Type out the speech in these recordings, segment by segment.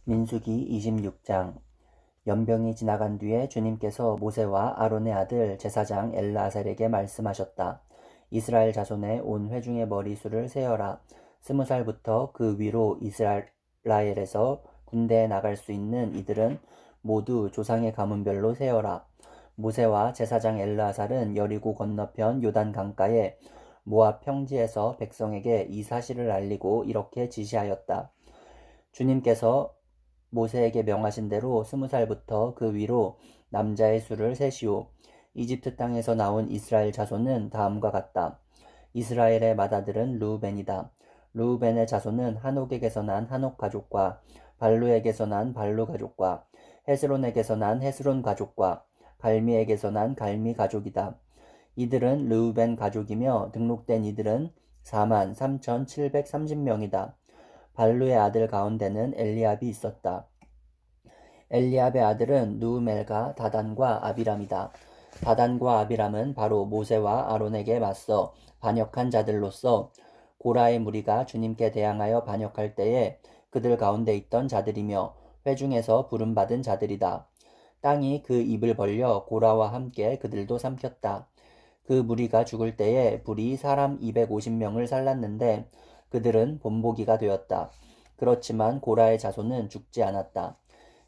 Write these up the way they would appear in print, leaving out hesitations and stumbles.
민수기 26장. 연병이 지나간 뒤에 주님께서 모세와 아론의 아들 제사장 엘르아살에게 말씀하셨다. 이스라엘 자손의 온 회중의 머리수를 세어라. 20살부터 그 위로 이스라엘에서 군대에 나갈 수 있는 이들은 모두 조상의 가문별로 세어라. 모세와 제사장 엘르아살은 여리고 건너편 요단 강가에 모압 평지에서 백성에게 이 사실을 알리고 이렇게 지시하였다. 주님께서 모세에게 명하신 대로 20살부터 그 위로 남자의 수를 세시오. 이집트 땅에서 나온 이스라엘 자손은 다음과 같다. 이스라엘의 맏아들은 르우벤이다. 르우벤의 자손은 한옥에게서 난 한옥 가족과 발루에게서 난 발루 가족과 헤스론에게서 난 헤스론 가족과 갈미에게서 난 갈미 가족이다. 이들은 르우벤 가족이며 등록된 이들은 43,730명이다. 발루의 아들 가운데는 엘리압이 있었다. 엘리압의 아들은 누우멜과 다단과 아비람이다. 다단과 아비람은 바로 모세와 아론에게 맞서 반역한 자들로서 고라의 무리가 주님께 대항하여 반역할 때에 그들 가운데 있던 자들이며 회중에서 부름받은 자들이다. 땅이 그 입을 벌려 고라와 함께 그들도 삼켰다. 그 무리가 죽을 때에 불이 사람 250명을 살랐는데 그들은 본보기가 되었다. 그렇지만 고라의 자손은 죽지 않았다.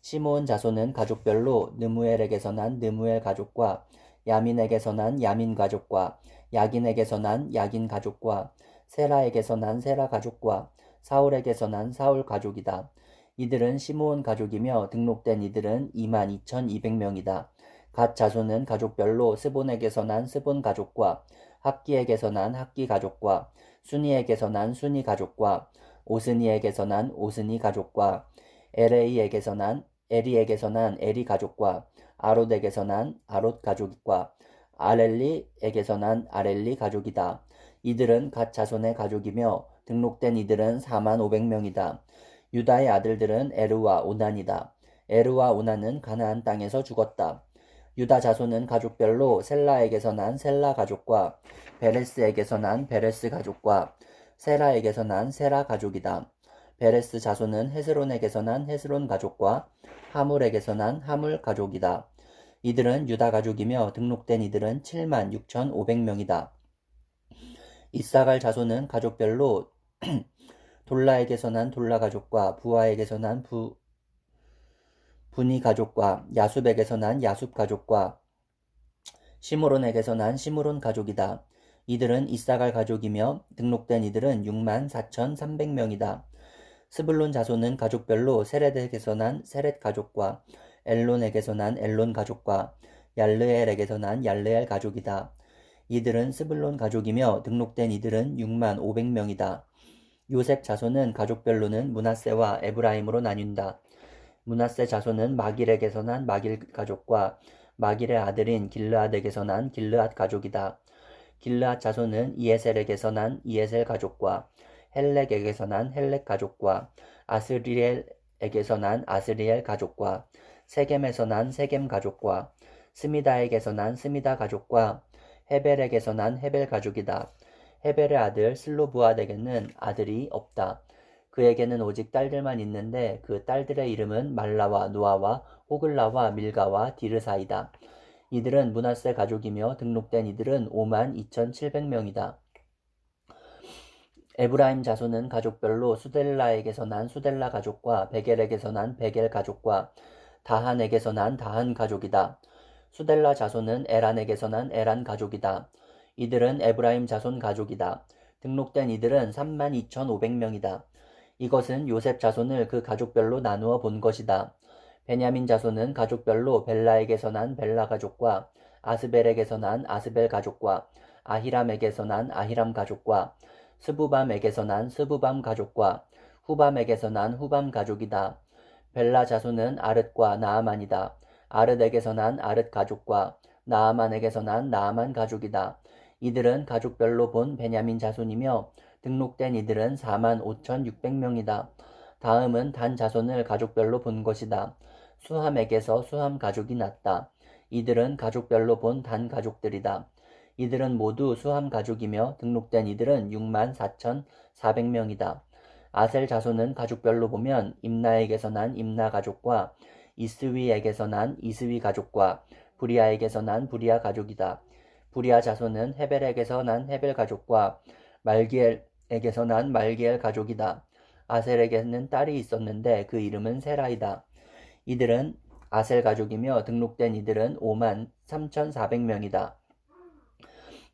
시므온 자손은 가족별로 느무엘에게서 난 느무엘 가족과 야민에게서 난 야민 가족과 야긴에게서 난 야긴 가족과 세라에게서 난 세라 가족과 사울에게서 난 사울 가족이다. 이들은 시므온 가족이며 등록된 이들은 22,200명이다. 갓 자손은 가족별로 스본에게서 난 스본 가족과 학기에게서 난 학기 가족과 순이에게서 난 순이 가족과 오스니에게서 난 오스니 가족과 에레이에게서 난 에리에게서 난 에리 가족과 아롯에게서 난 아롯 가족과 아렐리에게서 난 아렐리 가족이다. 이들은 갓 자손의 가족이며 등록된 이들은 45,000명이다. 유다의 아들들은 에르와 오난이다. 에르와 오난은 가나안 땅에서 죽었다. 유다 자손은 가족별로 셀라에게서 난 셀라 가족과 베레스에게서 난 베레스 가족과 세라에게서 난 세라 가족이다. 베레스 자손은 헤스론에게서 난 헤스론 가족과 하물에게서 난 하물 가족이다. 이들은 유다 가족이며 등록된 이들은 76,500명이다. 이사갈 자손은 가족별로 돌라에게서 난 돌라 가족과 부하에게서 난 분이 가족과 야숲에게서 난 야숲 가족과 시므론에게서 난 시므론 가족이다. 이들은 이사갈 가족이며 등록된 이들은 64,300명이다. 스불론 자손은 가족별로 세렛에게서 난 세렛 가족과 엘론에게서 난 엘론 가족과 얄르엘에게서 난 얄르엘 가족이다. 이들은 스불론 가족이며 등록된 이들은 65,000명이다. 요셉 자손은 가족별로는 므낫세와 에브라임으로 나뉜다. 므낫세 자손은 마길에게서 난 마길 가족과 마길의 아들인 길르앗에게서 난 길르앗 가족이다. 길르앗 자손은 이에셀에게서 난 이에셀 가족과 헬렉에게서 난 헬렉 가족과 아스리엘에게서 난 아스리엘 가족과 세겜에서 난 세겜 가족과 스미다에게서 난 스미다 가족과 헤벨에게서 난 헤벨 가족이다. 헤벨의 아들 슬로브앗에게는 아들이 없다. 그에게는 오직 딸들만 있는데 그 딸들의 이름은 말라와 노아와 호글라와 밀가와 디르사이다. 이들은 므낫세 가족이며 등록된 이들은 52,700명이다. 에브라임 자손은 가족별로 수델라에게서 난 수델라 가족과 베겔에게서 난 베겔 가족과 다한에게서 난 다한 가족이다. 수델라 자손은 에란에게서 난 에란 가족이다. 이들은 에브라임 자손 가족이다. 등록된 이들은 32,500명이다. 이것은 요셉 자손을 그 가족별로 나누어 본 것이다. 베냐민 자손은 가족별로 벨라에게서 난 벨라 가족과 아스벨에게서 난 아스벨 가족과 아히람에게서 난 아히람 가족과 스부밤에게서 난 스부밤 가족과 후밤에게서 난 후밤 가족이다. 벨라 자손은 아릇과 나아만이다. 아릇에게서 난 아릇 가족과 나아만에게서 난 나아만 가족이다. 이들은 가족별로 본 베냐민 자손이며 등록된 이들은 45,600명이다. 다음은 단 자손을 가족별로 본 것이다. 수함에게서 수함 가족이 났다. 이들은 가족별로 본 단 가족들이다. 이들은 모두 수함 가족이며 등록된 이들은 64,400명이다. 아셀 자손은 가족별로 보면 임나에게서 난 임나 가족과 이스위에게서 난 이스위 가족과 부리아에게서 난 부리아 가족이다. 부리아 자손은 헤벨에게서 난 헤벨 가족과 말기엘에게서 난 말기엘 가족이다. 아셀에게는 딸이 있었는데 그 이름은 세라이다. 이들은 아셀 가족이며 등록된 이들은 5만 3,400명이다.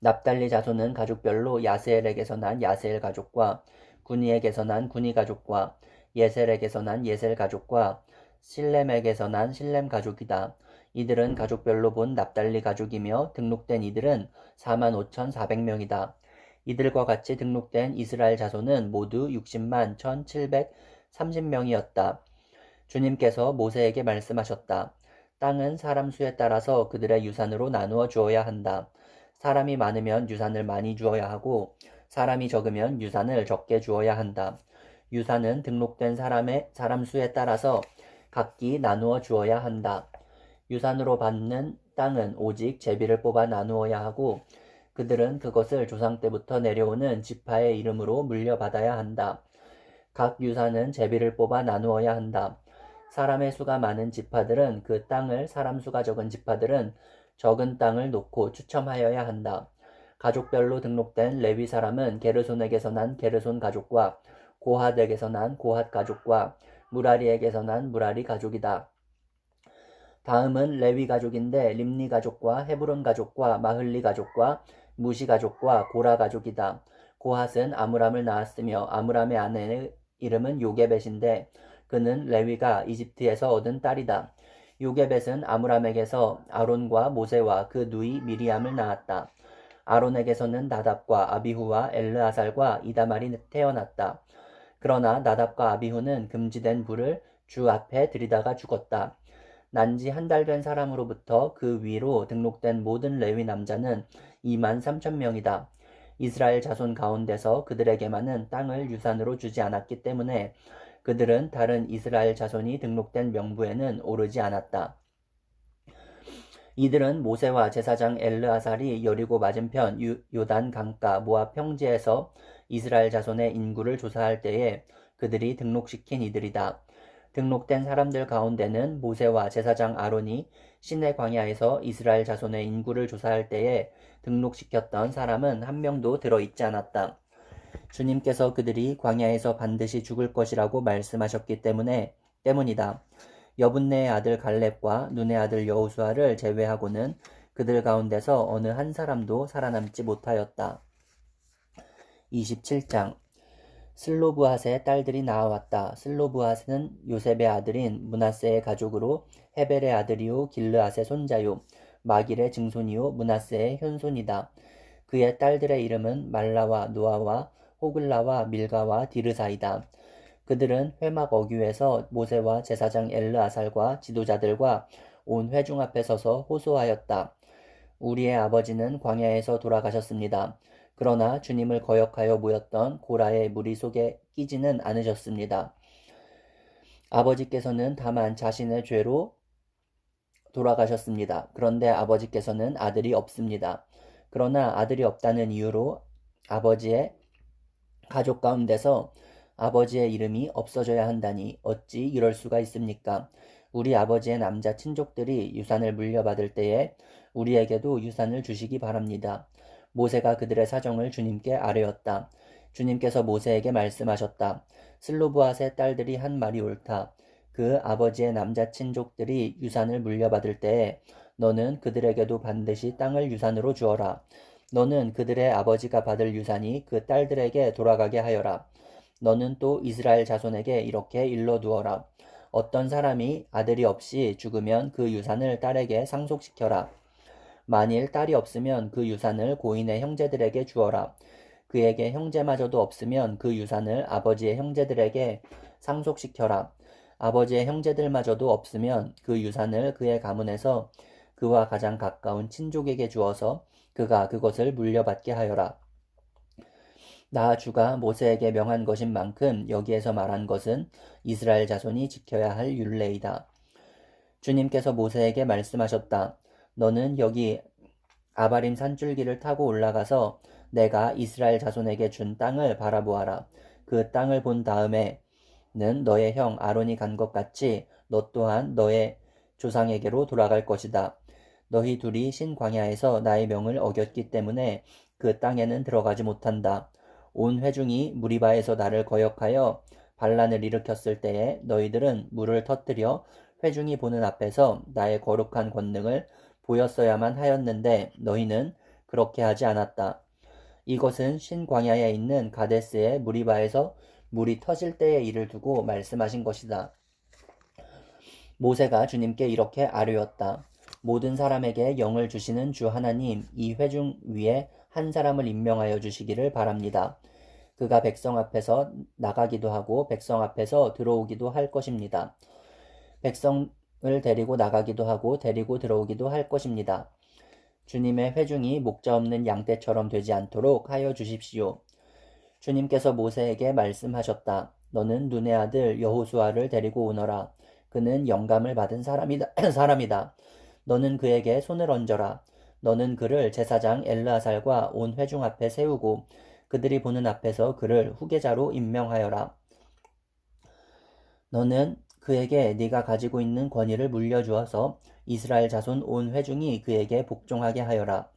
납달리 자손은 가족별로 야스엘에게서 난 야스엘 가족과 구니에게서 난 구니 가족과 예셀에게서 난 예셀 가족과 실렘에게서 난 실렘 가족이다. 이들은 가족별로 본 납달리 가족이며 등록된 이들은 45,400명이다. 이들과 같이 등록된 이스라엘 자손은 모두 60만 1,730명이었다. 주님께서 모세에게 말씀하셨다. 땅은 사람 수에 따라서 그들의 유산으로 나누어 주어야 한다. 사람이 많으면 유산을 많이 주어야 하고 사람이 적으면 유산을 적게 주어야 한다. 유산은 등록된 사람 수에 따라서 각기 나누어 주어야 한다. 유산으로 받는 땅은 오직 제비를 뽑아 나누어야 하고 그들은 그것을 조상 때부터 내려오는 지파의 이름으로 물려받아야 한다. 각 유산은 제비를 뽑아 나누어야 한다. 사람의 수가 많은 지파들은 그 땅을, 사람 수가 적은 지파들은 적은 땅을 놓고 추첨하여야 한다. 가족별로 등록된 레위 사람은 게르손에게서 난 게르손 가족과 고핫에게서 난 고핫 가족과 무라리에게서 난 무라리 가족이다. 다음은 레위 가족인데 림니 가족과 헤브론 가족과 마흘리 가족과 무시 가족과 고라 가족이다. 고핫은 아므람을 낳았으며 아므람의 아내의 이름은 요게벳인데 그는 레위가 이집트에서 얻은 딸이다. 요게벳은 아므람에게서 아론과 모세와 그 누이 미리암을 낳았다. 아론에게서는 나답과 아비후와 엘르아살과 이다말이 태어났다. 그러나 나답과 아비후는 금지된 불을 주 앞에 들이다가 죽었다. 난지 한 달 된 사람으로부터 그 위로 등록된 모든 레위 남자는 2만 3천 명이다. 이스라엘 자손 가운데서 그들에게만은 땅을 유산으로 주지 않았기 때문에 그들은 다른 이스라엘 자손이 등록된 명부에는 오르지 않았다. 이들은 모세와 제사장 엘르아살이 여리고 맞은편 요단 강가 모압 평지에서 이스라엘 자손의 인구를 조사할 때에 그들이 등록시킨 이들이다. 등록된 사람들 가운데는 모세와 제사장 아론이 시내 광야에서 이스라엘 자손의 인구를 조사할 때에 등록시켰던 사람은 한 명도 들어있지 않았다. 주님께서 그들이 광야에서 반드시 죽을 것이라고 말씀하셨기 때문이다. 여분네의 아들 갈렙과 눈의 아들 여호수아를 제외하고는 그들 가운데서 어느 한 사람도 살아남지 못하였다. 27장 슬로브핫의 딸들이 나아왔다. 슬로브핫은 요셉의 아들인 므낫세의 가족으로 헤벨의 아들이요 길르앗의 손자요 마길의 증손이요 므낫세의 현손이다. 그의 딸들의 이름은 말라와 노아와 호글라와 밀가와 디르사이다. 그들은 회막 어귀에서 모세와 제사장 엘르아살과 지도자들과 온 회중 앞에 서서 호소하였다. 우리의 아버지는 광야에서 돌아가셨습니다. 그러나 주님을 거역하여 모였던 고라의 무리 속에 끼지는 않으셨습니다. 아버지께서는 다만 자신의 죄로 돌아가셨습니다. 그런데 아버지께서는 아들이 없습니다. 그러나 아들이 없다는 이유로 아버지의 가족 가운데서 아버지의 이름이 없어져야 한다니 어찌 이럴 수가 있습니까? 우리 아버지의 남자 친족들이 유산을 물려받을 때에 우리에게도 유산을 주시기 바랍니다. 모세가 그들의 사정을 주님께 아뢰었다. 주님께서 모세에게 말씀하셨다. 슬로브핫의 딸들이 한 말이 옳다. 그 아버지의 남자 친족들이 유산을 물려받을 때에 너는 그들에게도 반드시 땅을 유산으로 주어라. 너는 그들의 아버지가 받을 유산이 그 딸들에게 돌아가게 하여라. 너는 또 이스라엘 자손에게 이렇게 일러두어라. 어떤 사람이 아들이 없이 죽으면 그 유산을 딸에게 상속시켜라. 만일 딸이 없으면 그 유산을 고인의 형제들에게 주어라. 그에게 형제마저도 없으면 그 유산을 아버지의 형제들에게 상속시켜라. 아버지의 형제들마저도 없으면 그 유산을 그의 가문에서 그와 가장 가까운 친족에게 주어서 그가 그것을 물려받게 하여라. 나 주가 모세에게 명한 것인 만큼 여기에서 말한 것은 이스라엘 자손이 지켜야 할 율례이다. 주님께서 모세에게 말씀하셨다. 너는 여기 아바림 산줄기를 타고 올라가서 내가 이스라엘 자손에게 준 땅을 바라보아라. 그 땅을 본 다음에는 너의 형 아론이 간 것 같이 너 또한 너의 조상에게로 돌아갈 것이다. 너희 둘이 신광야에서 나의 명을 어겼기 때문에 그 땅에는 들어가지 못한다. 온 회중이 무리바에서 나를 거역하여 반란을 일으켰을 때에 너희들은 물을 터뜨려 회중이 보는 앞에서 나의 거룩한 권능을 보였어야만 하였는데 너희는 그렇게 하지 않았다. 이것은 신광야에 있는 가데스의 무리바에서 물이 터질 때의 일을 두고 말씀하신 것이다. 모세가 주님께 이렇게 아뢰었다. 모든 사람에게 영을 주시는 주 하나님, 이 회중 위에 한 사람을 임명하여 주시기를 바랍니다. 그가 백성 앞에서 나가기도 하고 백성 앞에서 들어오기도 할 것입니다. 백성을 데리고 나가기도 하고 데리고 들어오기도 할 것입니다. 주님의 회중이 목자 없는 양떼처럼 되지 않도록 하여 주십시오. 주님께서 모세에게 말씀하셨다. 너는 눈의 아들 여호수아를 데리고 오너라. 그는 영감을 받은 사람이다. 너는 그에게 손을 얹어라. 너는 그를 제사장 엘르아살과 온 회중 앞에 세우고 그들이 보는 앞에서 그를 후계자로 임명하여라. 너는 그에게 네가 가지고 있는 권위를 물려주어서 이스라엘 자손 온 회중이 그에게 복종하게 하여라.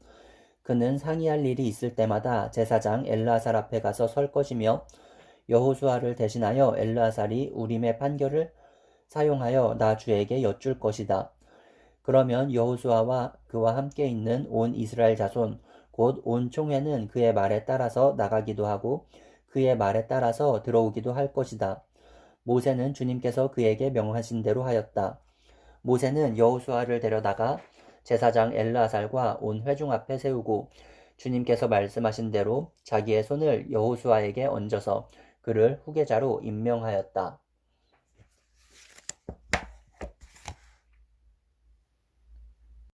그는 상의할 일이 있을 때마다 제사장 엘르아살 앞에 가서 설 것이며 여호수아를 대신하여 엘르아살이 우림의 판결을 사용하여 나 주에게 여쭐 것이다. 그러면 여호수아와 그와 함께 있는 온 이스라엘 자손 곧 온 총회는 그의 말에 따라서 나가기도 하고 그의 말에 따라서 들어오기도 할 것이다. 모세는 주님께서 그에게 명하신 대로 하였다. 모세는 여호수아를 데려다가 제사장 엘르아살과 온 회중 앞에 세우고 주님께서 말씀하신 대로 자기의 손을 여호수아에게 얹어서 그를 후계자로 임명하였다.